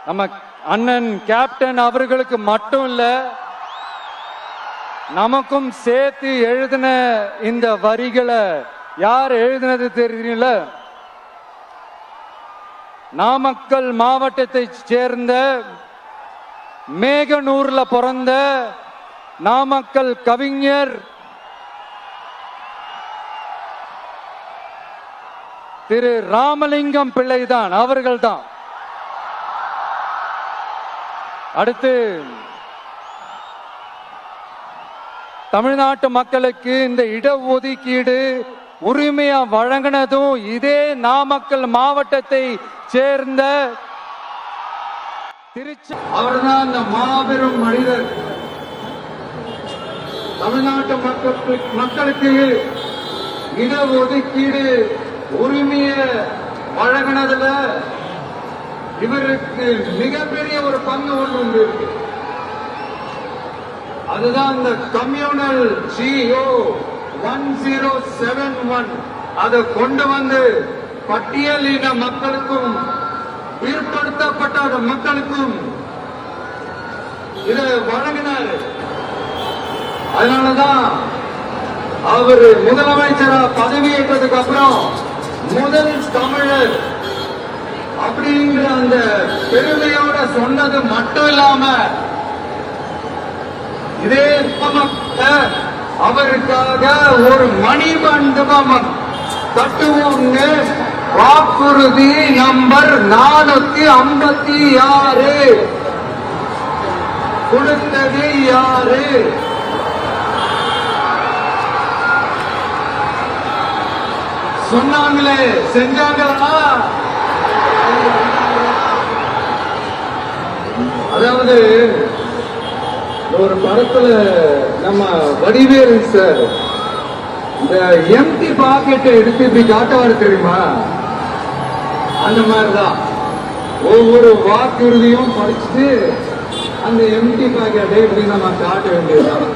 நம்ம அண்ணன் கேப்டன் அவர்களுக்கு மட்டும் இல்ல, நமக்கும் சேர்த்து எழுதின இந்த வரிகளை யார் எழுதினது தெரியல. நாமக்கல் மாவட்டத்தை சேர்ந்த மேகனூர்ல பிறந்த நாமக்கல் கவிஞர் திரு ராமலிங்கம் பிள்ளைதான், அவர்கள்தான். அடுத்து தமிழ்நாட்டு மக்களுக்கு இந்த இடஒதுக்கீடு உரிமையா வழங்கினதும் இதே நாமக்கல் மாவட்டத்தை சேர்ந்த அவர்தான் அந்த மாபெரும் மனிதர். தமிழ்நாட்டு மக்களுக்கு இடஒதுக்கீடு உரிமைய வழங்கினதுல இவருக்கு மிகப்பெரிய ஒரு பங்கு ஒன்று உண்டு. அதுதான் இந்த கம்யூனல் GO 1071 அதை கொண்டு வந்து பட்டியலின மக்களுக்கும் பிற்படுத்தப்பட்ட மக்களுக்கும் இதை வழங்கினார். அதனாலதான் அவர் முதலமைச்சரா பதவியேற்றதுக்கு அப்புறம் முதல் தமிழர் அப்படிங்கிற அந்த பெருமையோட சொன்னது மட்டும் இல்லாம இதே அவருக்காக ஒரு மணிமண்டபம் கட்டுவோம்னு வாக்குறுதி நம்பர் 456 கொடுத்தது யாரு? சொன்னாங்களே, செஞ்சாங்களா? அதாவது ஒரு படத்துல நம்ம வடிவேல் சார் இந்த எம்டி பாக்கெட்டை எடுத்து இப்படி காட்டுவாரு தெரியுமா? அந்த மாதிரிதான் ஒவ்வொரு வாக்குறுதியும் படிச்சுட்டு அந்த எம்டி பாக்கெட்டை இப்படி நம்ம காட்ட வேண்டியதுதான்.